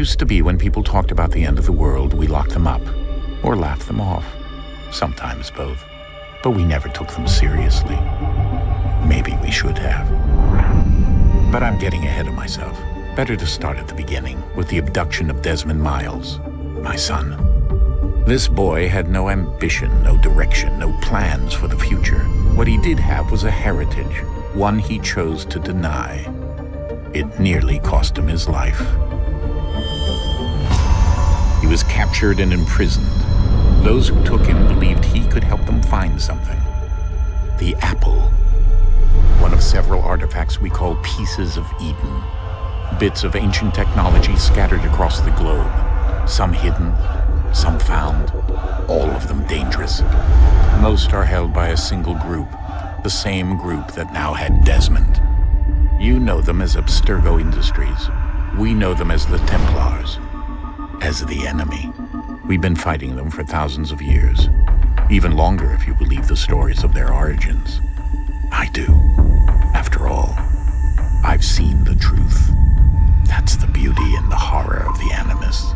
Used to be when people talked about the end of the world, we locked them up or laughed them off. Sometimes both. But we never took them seriously. Maybe we should have. But I'm getting ahead of myself. Better to start at the beginning, with the abduction of Desmond Miles, my son. This boy had no ambition, no direction, no plans for the future. What he did have was a heritage, one he chose to deny. It nearly cost him his life. He was captured and imprisoned. Those who took him believed he could help them find something. The apple. One of several artifacts we call pieces of Eden. Bits of ancient technology scattered across the globe. Some hidden, some found, all of them dangerous. Most are held by a single group, the same group that now had Desmond. You know them as Abstergo Industries. We know them as the Templars, as the enemy. We've been fighting them for thousands of years, even longer if you believe the stories of their origins. I do. After all, I've seen the truth. That's the beauty and the horror of the Animus.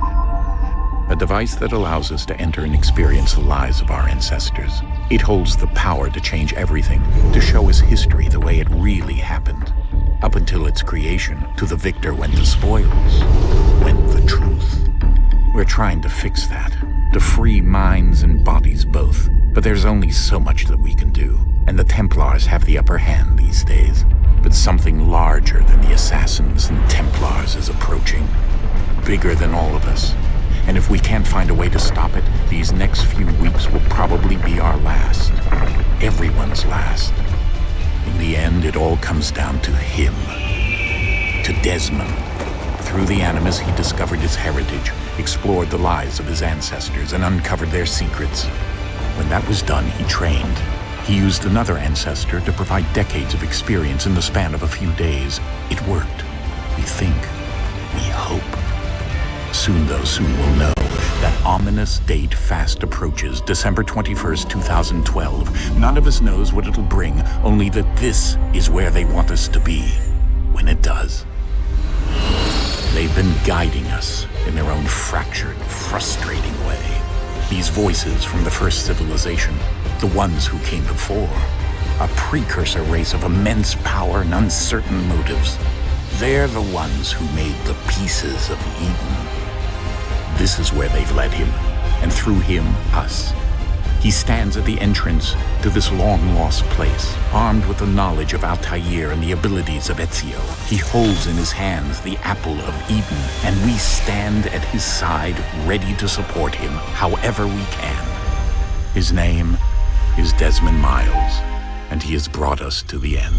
A device that allows us to enter and experience the lives of our ancestors. It holds the power to change everything, to show us history the way it really happened. Up until its creation, to the victor went the spoils, went the truth. We're trying to fix that, to free minds and bodies both. But there's only so much that we can do, and the Templars have the upper hand these days. But something larger than the Assassins and Templars is approaching, bigger than all of us. And if we can't find a way to stop it, these next few weeks will probably be our last. Everyone's last. In the end, it all comes down to him. To Desmond. Through the Animus, he discovered his heritage, explored the lives of his ancestors, and uncovered their secrets. When that was done, he trained. He used another ancestor to provide decades of experience in the span of a few days. It worked. We think. We hope. Soon, though, soon we'll know. That ominous date fast approaches, December 21st, 2012. None of us knows what it'll bring, only that this is where they want us to be, when it does. They've been guiding us in their own fractured, frustrating way. These voices from the first civilization, the ones who came before, a precursor race of immense power and uncertain motives. They're the ones who made the pieces of Eden. This is where they've led him, and through him, us. He stands at the entrance to this long-lost place, armed with the knowledge of Altair and the abilities of Ezio. He holds in his hands the apple of Eden, and we stand at his side, ready to support him however we can. His name is Desmond Miles, and he has brought us to the end.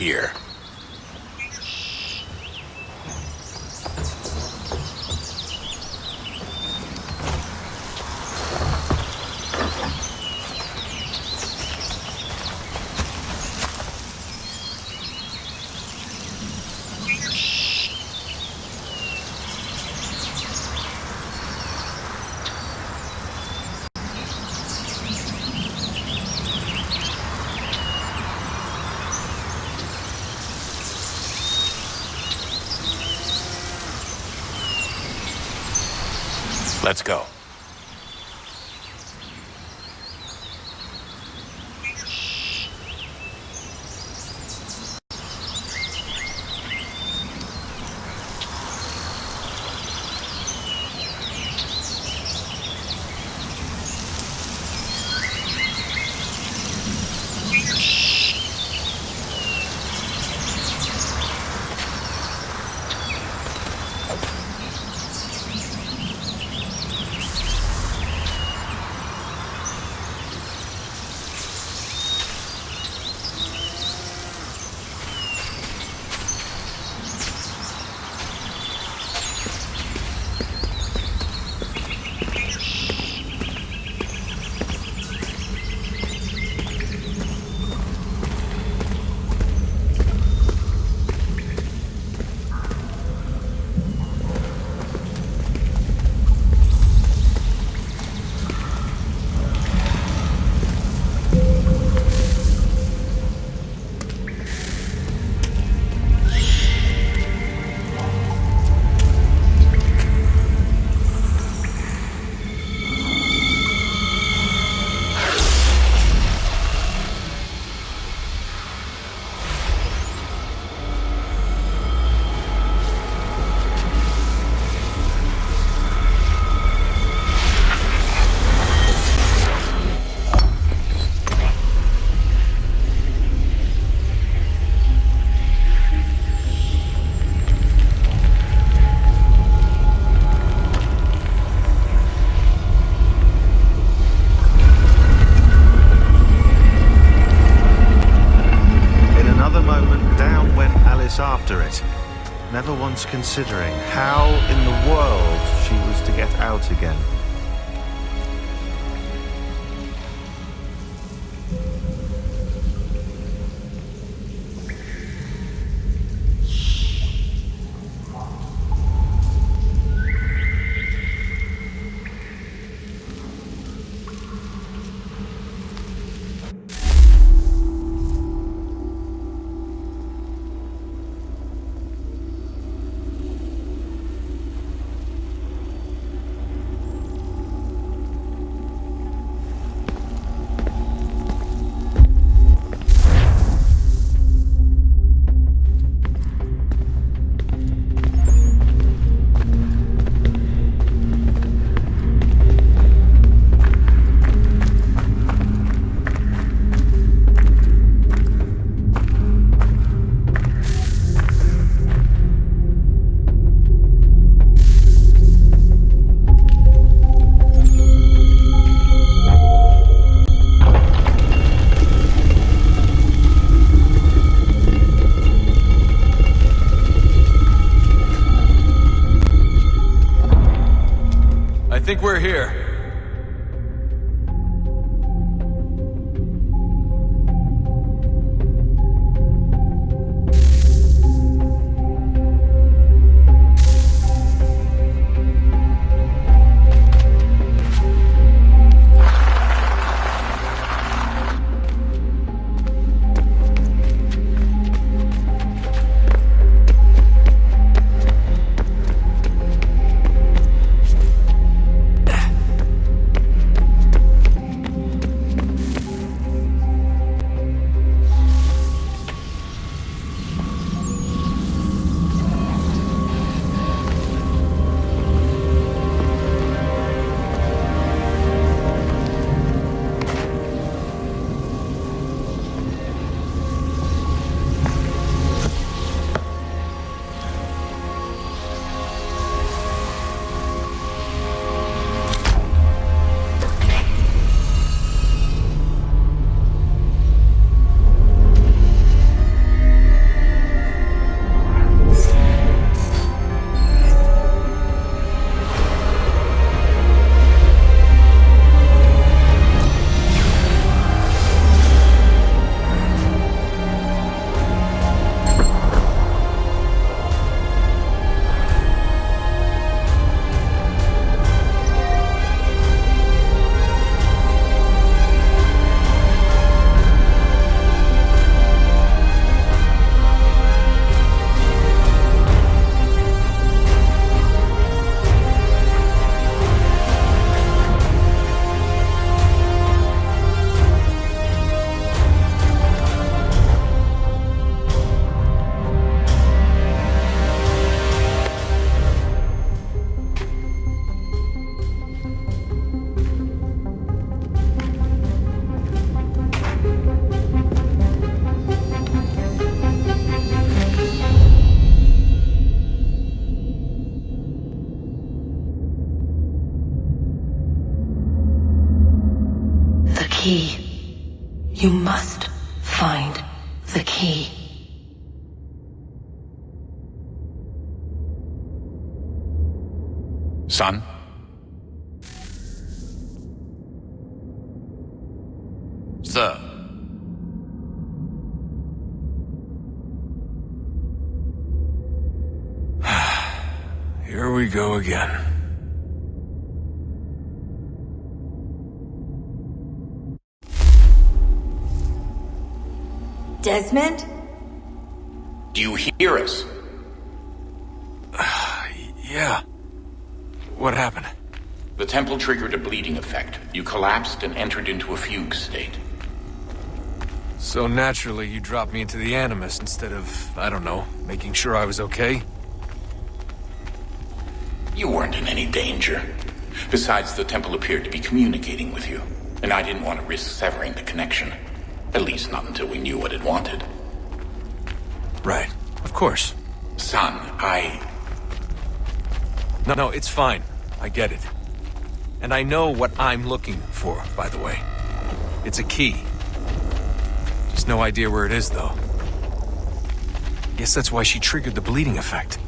here. Let's go. After it, never once considering how in the world she was to get out again. I think we're here. key. You must find the key. Son? Sir. Here we go again. Desmond? Do you hear us? Yeah. What happened? The temple triggered a bleeding effect. You collapsed and entered into a fugue state. So naturally, you dropped me into the Animus instead of, I don't know, making sure I was okay? You weren't in any danger. Besides, the temple appeared to be communicating with you, and I didn't want to risk severing the connection. At least not until we knew what it wanted. Right. Of course. Son, No, it's fine. I get it. And I know what I'm looking for, by the way. It's a key. Just no idea where it is, though. Guess that's why she triggered the bleeding effect.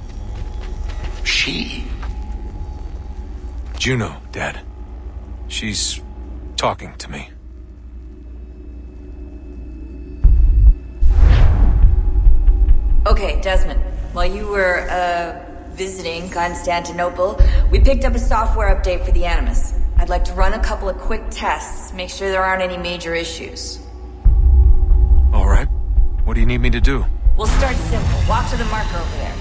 She? Juno, Dad. She's talking to me. Okay, Desmond. While you were, visiting Constantinople, we picked up a software update for the Animus. I'd like to run a couple of quick tests, make sure there aren't any major issues. All right. What do you need me to do? We'll start simple. Walk to the marker over there.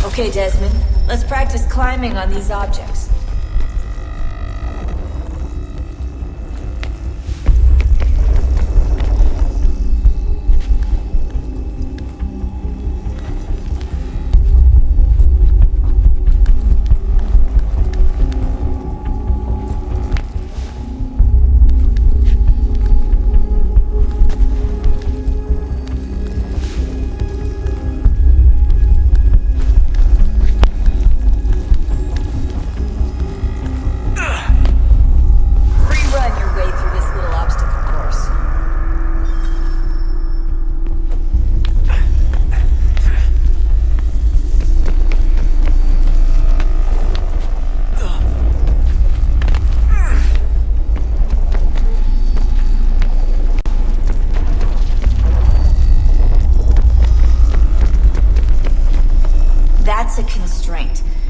Okay, Desmond. Let's practice climbing on these objects.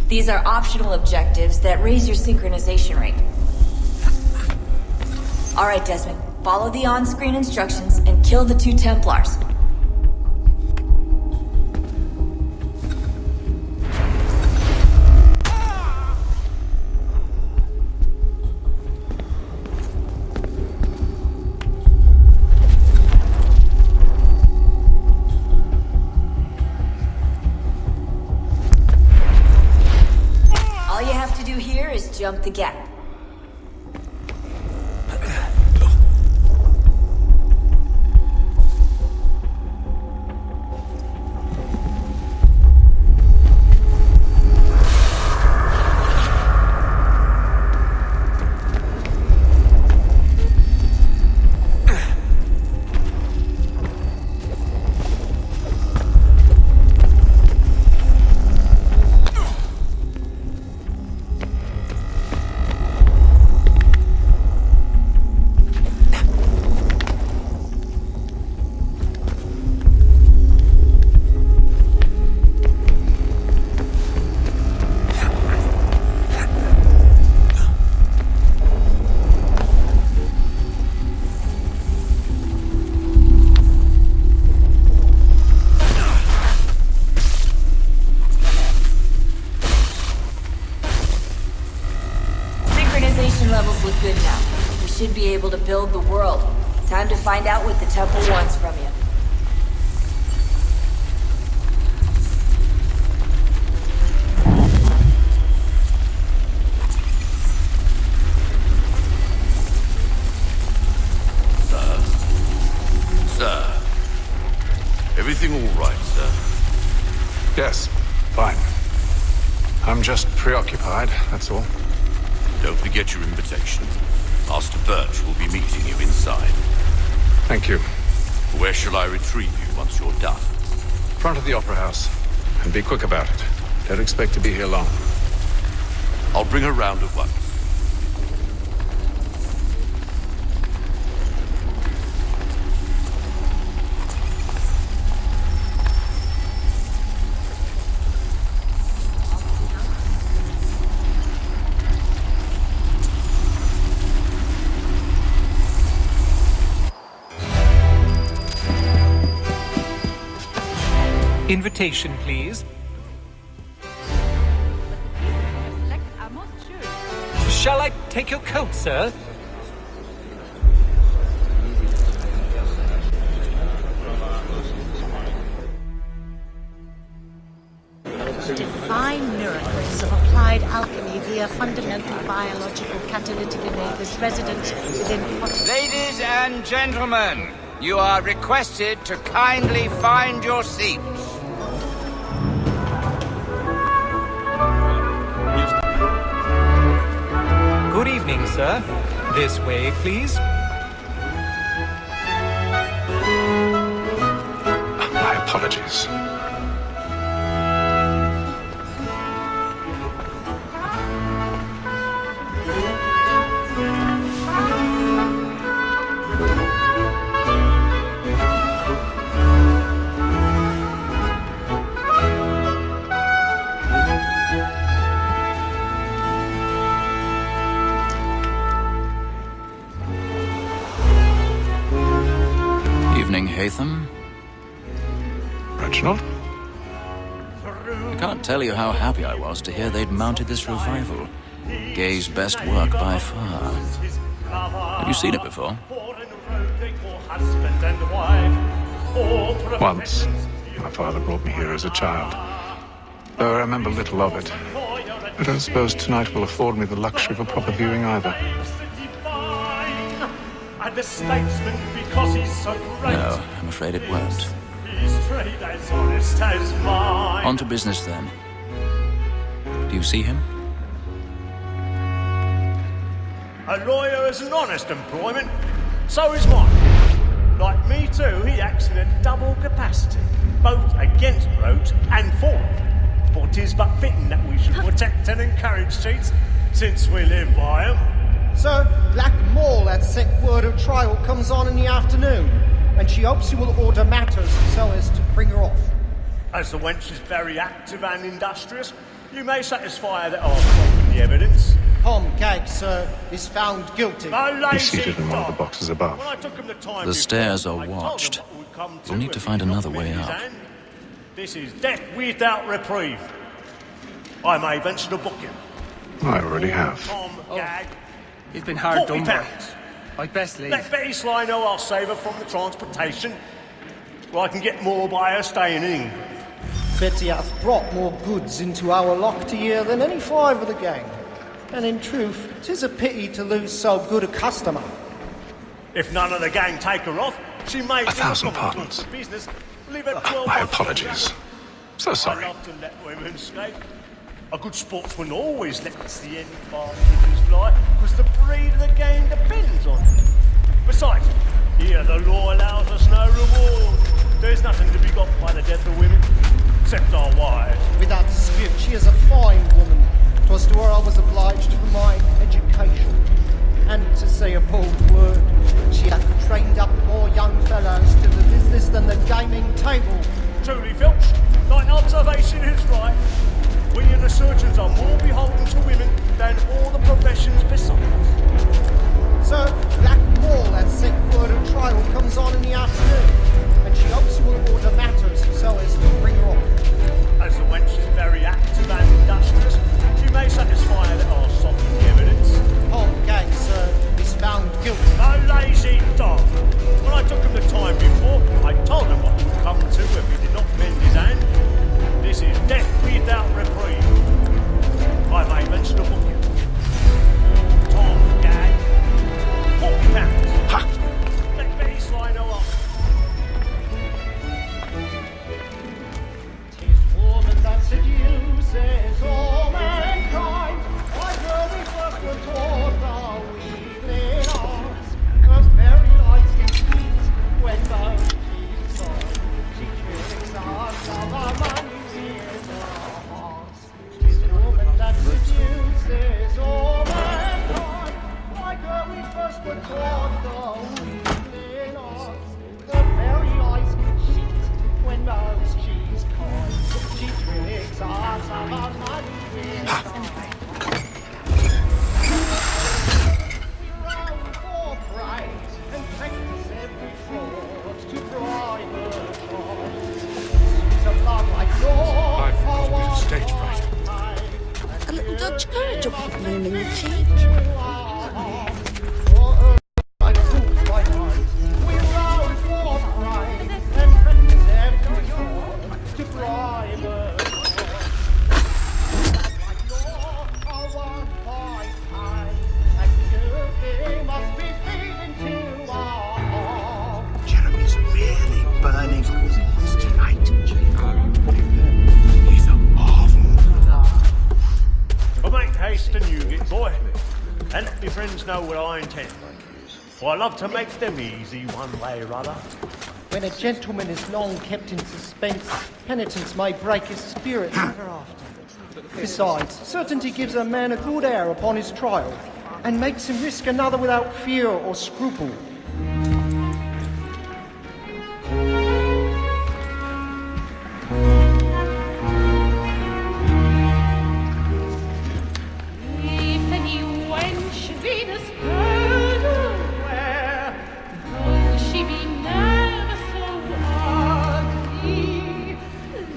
These are optional objectives that raise your synchronization rate. Alright, Desmond. Follow the on-screen instructions and kill the 2 Templars. All you have to do here is jump the gap. Levels look good now. We should be able to build the world. Time to find out what the temple wants from you. The just preoccupied, that's all. Don't forget your invitation. Master Birch will be meeting you inside. Thank you. Where shall I retrieve you once you're done? Front of the Opera House. And be quick about it. Don't expect to be here long. I'll bring her round at once. Invitation, please. Shall I take your coat, sir? Define miracles of applied alchemy via fundamental biological catalytic enablers resident within... Ladies and gentlemen, you are requested to kindly find your seats. Good evening, sir. This way, please. My apologies. Evening, Haytham. Reginald? I can't tell you how happy I was to hear they'd mounted this revival. Gay's best work by far. Have you seen it before? Once. My father brought me here as a child. Though I remember little of it. I don't suppose tonight will afford me the luxury of a proper viewing either. And the statesman because he's so great. No, I'm afraid it won't. His trade as honest as mine. On to business then. Do you see him? A lawyer is an honest employment. So is mine. Like me too, he acts in a double capacity, both against rogues and for them. For 'tis but fitting that we should protect and encourage cheats, since we live by 'em. Sir, Black Mall at set word of trial comes on in the afternoon, and she hopes you will order matters so as to bring her off. As the wench is very active and industrious, you may satisfy her that I've gotten the evidence. Tom Gag, sir, is found guilty. He's seated in one of the boxes above. The stairs are watched. We'll need to find another way up. This is death without reprieve. I may venture to book him. I already have. Tom Gag. He's been hard done by. £40. I'd best leave. Let Betty Sly know I'll save her from the transportation. Or I can get more by her staying in England. Betty hath brought more goods into our lock to year than any five of the gang. And in truth, 'tis a pity to lose so good a customer. If none of the gang take her off, she may... 1,000 pardons. Business, live at 12 My apologies. So sorry. I love to let women escape. A good sportsman always lets the end partridges fly, because the breed of the game depends on it. Besides, here the law allows us no reward. There's nothing to be got by the death of women, except our wives. Without dispute, she is a fine woman. 'Twas to her I was obliged for my education. And to say a bold word, she hath trained up more young fellows to the business than the gaming table. Truly, Filch, thine observation is right. We and the surgeons are more beholden to women than all the professions besides. Sir, Black Mall at set word of trial comes on in the afternoon, and she hopes you will order matters so as to bring her off. As the wench is very active and industrious, you may satisfy her that I'll soften the evidence. Tom Gag, sir, is found guilty. A lazy dog. When I took him the time before, I told him what would come to if he did not mend his hand. This is death without reprieve. I may venture to book him. little Dutch courage up the blooming cheek. Jeremy's really burning us tonight. He's a marvel. Well, make haste and you get, boy. And let me friends know what I intend. For I love to make them easy one way or other. When a gentleman is long kept in suspense, penitence may break his spirit ever after. Besides, certainty gives a man a good air upon his trial, and makes him risk another without fear or scruple. If any wench Venus heard aware, though she be never so ugly,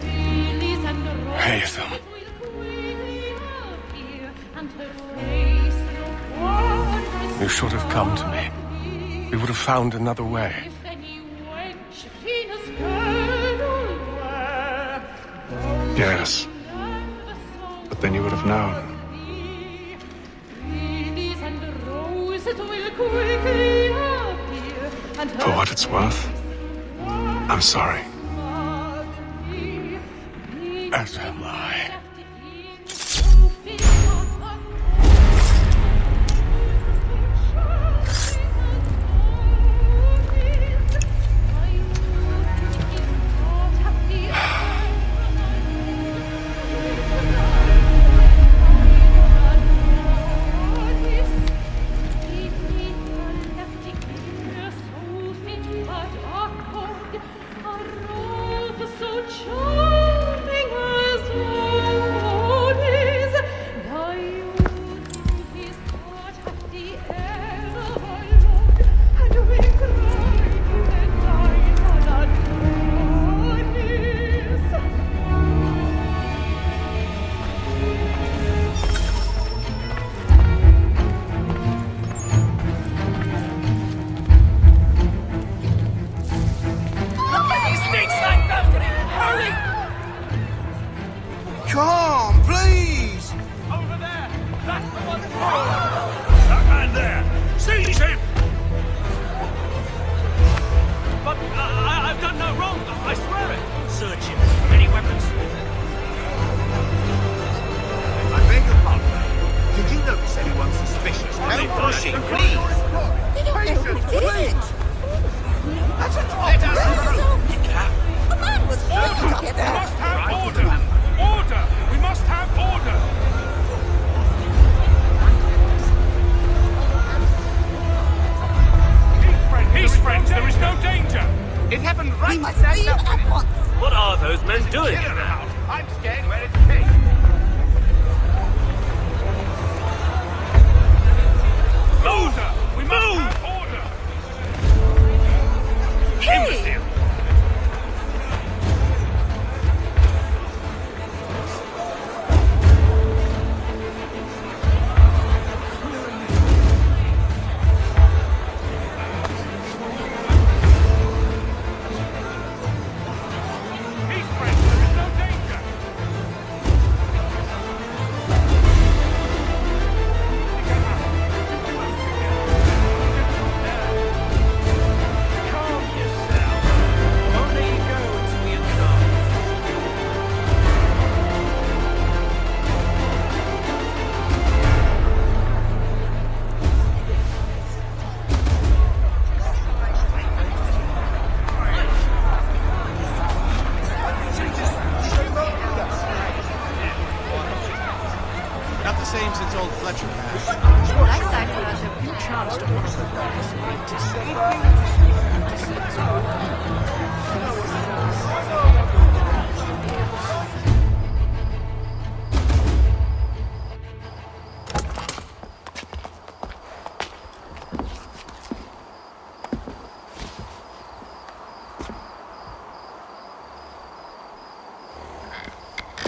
lilies and roses Haytham. will quickly appear, and her face no wondrous You should have come to me. We would have found another way. if any wench Venus heard aware, Yes. But then you would have known. lilies and roses will quickly appear, and her For what it's worth, I'm sorry. As am I. So charming as one is, thy youth his heart hath the air of a lord, and we cry when thy Adonis. Come, please! Over there! That's the one! That man there! Seize him! But I've done no wrong, I swear it! Search him. Any weapons? I beg your pardon. Did you notice anyone suspicious? No pushing, please! They don't know who did it. Let us through! The man was Order! free to We get must out. have order! Order! We must have order! Peace, friends! There is no danger! It happened right We must leave at once. What are those men doing? I'm scared where it's came. Order! We must have order! Imbecile! Peace, friends! There is no danger! Calm yourself. Won't let you go until we untie. Not the same since old Fletcher passed. That cycle has a good chance to one of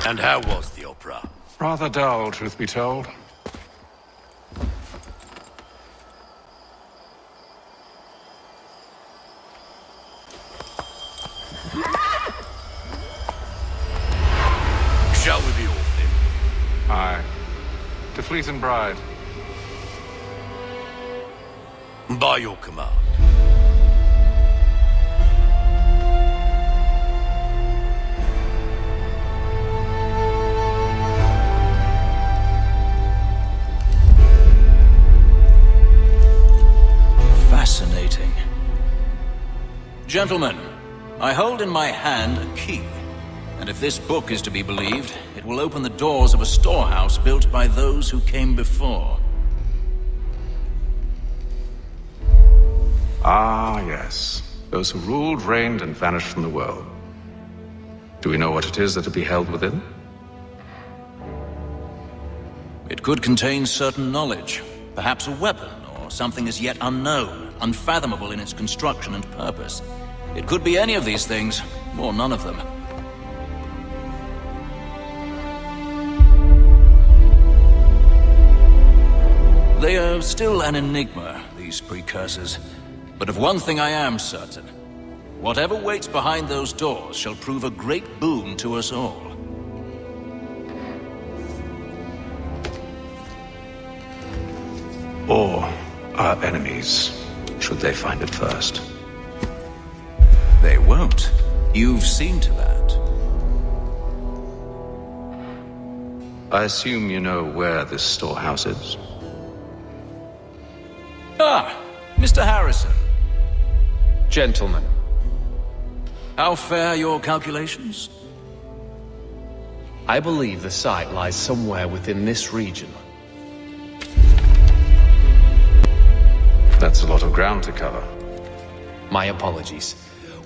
And how was the opera? Rather dull, truth be told. Shall we be off then? Aye. To Fleet and Bride. By your command. Fascinating. Gentlemen, I hold in my hand a key. And if this book is to be believed, it will open the doors of a storehouse built by those who came before. Ah, yes. Those who ruled, reigned, and vanished from the world. Do we know what it is that to be held within? It could contain certain knowledge, perhaps a weapon, or something as yet unknown, unfathomable in its construction and purpose. It could be any of these things, or none of them. They are still an enigma, these precursors. But of one thing I am certain. Whatever waits behind those doors shall prove a great boon to us all. Or our enemies, should they find it first. They won't. You've seen to that. I assume you know where this storehouse is? Ah, Mr. Harrison. Gentlemen. How fare your calculations? I believe the site lies somewhere within this region. That's a lot of ground to cover. My apologies.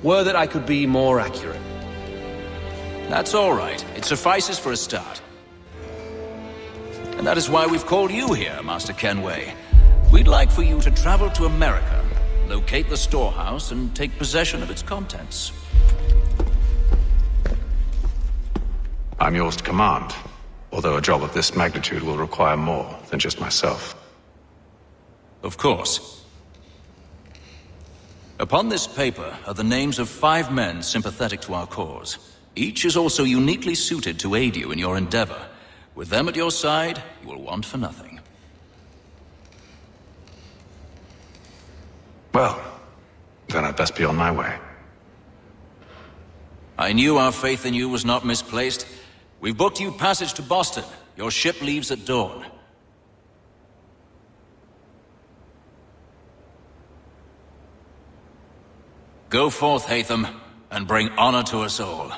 Were that I could be more accurate. That's all right. It suffices for a start. And that is why we've called you here, Master Kenway. We'd like for you to travel to America, locate the storehouse, and take possession of its contents. I'm yours to command, although a job of this magnitude will require more than just myself. Of course. Upon this paper are the names of 5 men sympathetic to our cause. Each is also uniquely suited to aid you in your endeavor. With them at your side, you will want for nothing. Well, then I'd best be on my way. I knew our faith in you was not misplaced. We've booked you passage to Boston. Your ship leaves at dawn. Go forth, Hatham, and bring honor to us all.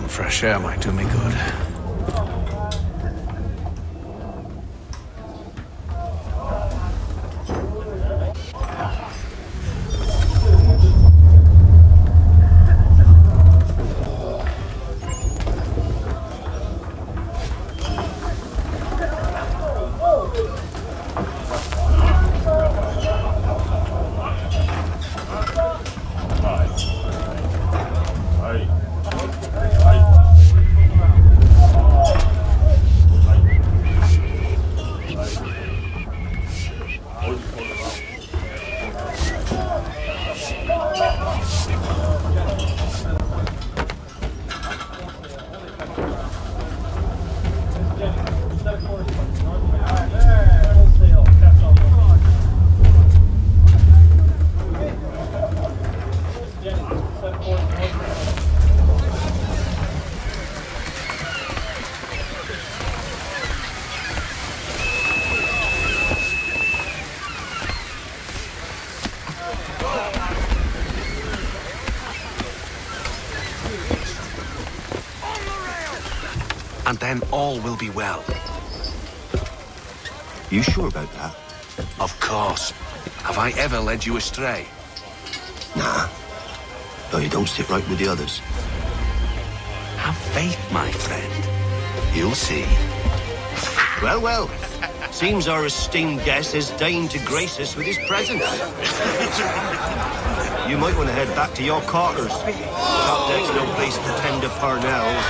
Fresh air might do me good. And then all will be well. You sure about that? Of course. Have I ever led you astray? Nah. Though you don't sit right with the others. Have faith, my friend. You'll see. Well, well. Seems our esteemed guest has deigned to grace us with his presence. You might want to head back to your quarters. Top deck's no place for tender parnells.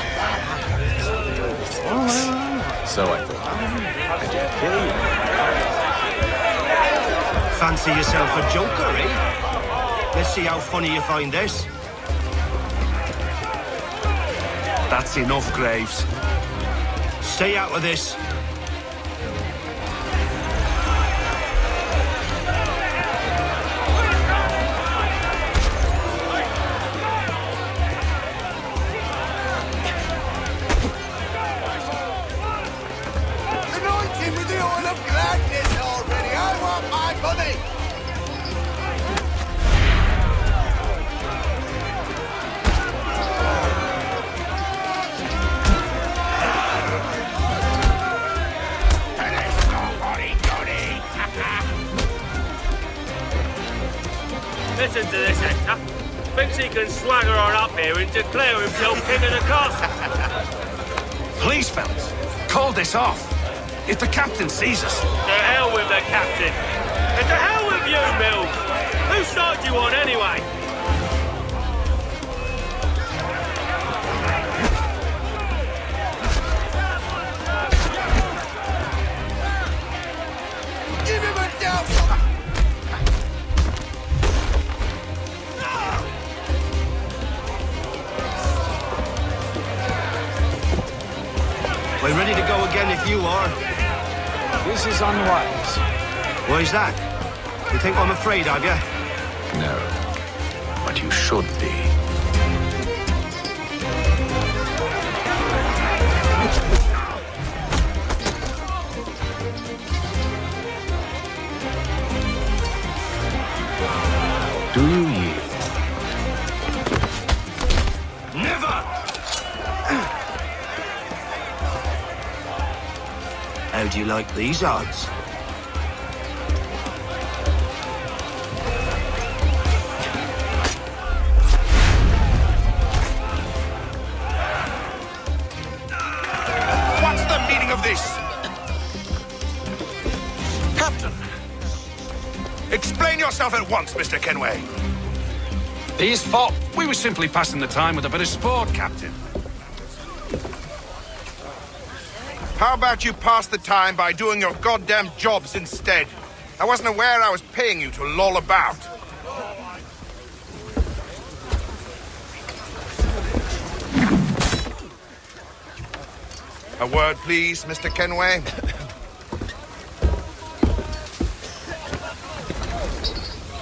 So I thought. I did hear you. Fancy yourself a joker, eh? Let's see how funny you find this. That's enough, Graves. Stay out of this. Anoint him with the oil of gladness already. I want my money. Listen to this, Hector. Thinks he can swagger on up here and declare himself king of the castle. Please, fellas, call this off. If the captain sees us... To hell with the captain. And to hell with you, Mills. Whose side do you on anyway? Give him a down. We're ready to go again if you are. This is unwise. Why's that? You think I'm afraid of you? No. But you should be. Do you yield? Never! How do you like these odds? What's the meaning of this? Captain! Explain yourself at once, Mr. Kenway. His fault. We were simply passing the time with a bit of sport, Captain. How about you pass the time by doing your goddamn jobs instead? I wasn't aware I was paying you to loll about. A word, please, Mr. Kenway.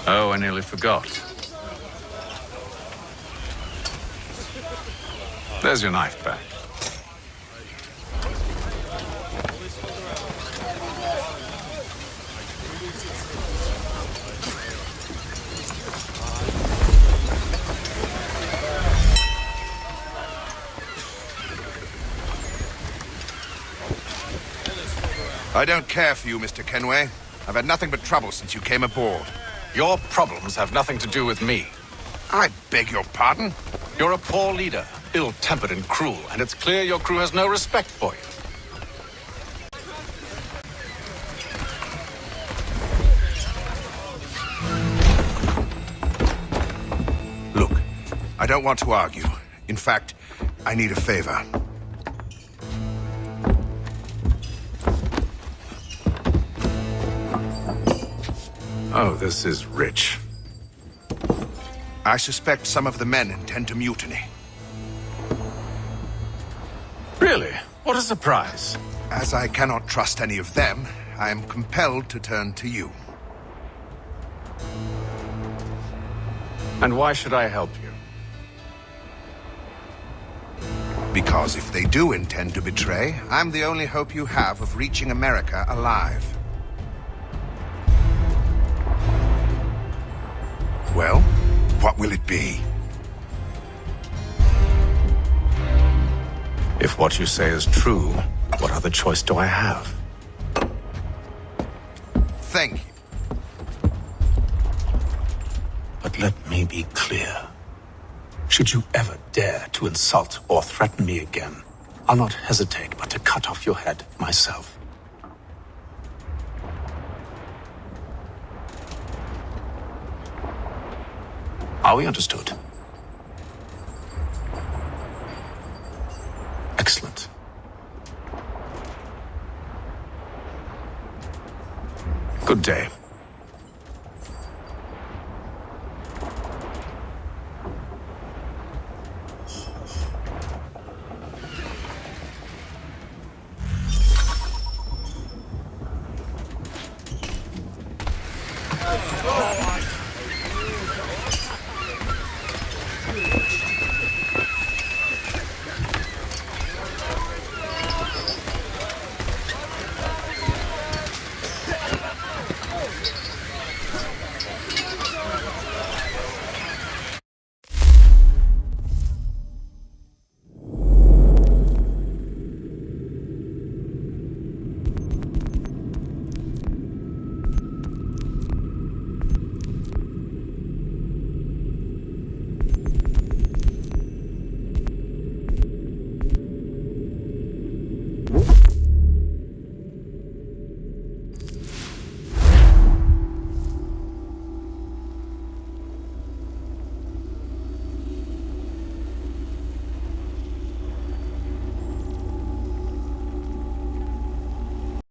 Oh, I nearly forgot. There's your knife back. I don't care for you, Mr. Kenway. I've had nothing but trouble since you came aboard. Your problems have nothing to do with me. I beg your pardon? You're a poor leader, ill-tempered and cruel, and it's clear your crew has no respect for you. Look, I don't want to argue. In fact, I need a favor. Oh, this is rich. I suspect some of the men intend to mutiny. Really? What a surprise. As I cannot trust any of them, I am compelled to turn to you. And why should I help you? Because if they do intend to betray, I'm the only hope you have of reaching America alive. what will it be? If what you say is true, what other choice do I have? Thank you. But let me be clear. Should you ever dare to insult or threaten me again, I'll not hesitate but to cut off your head myself. Are we understood? Excellent. Good day.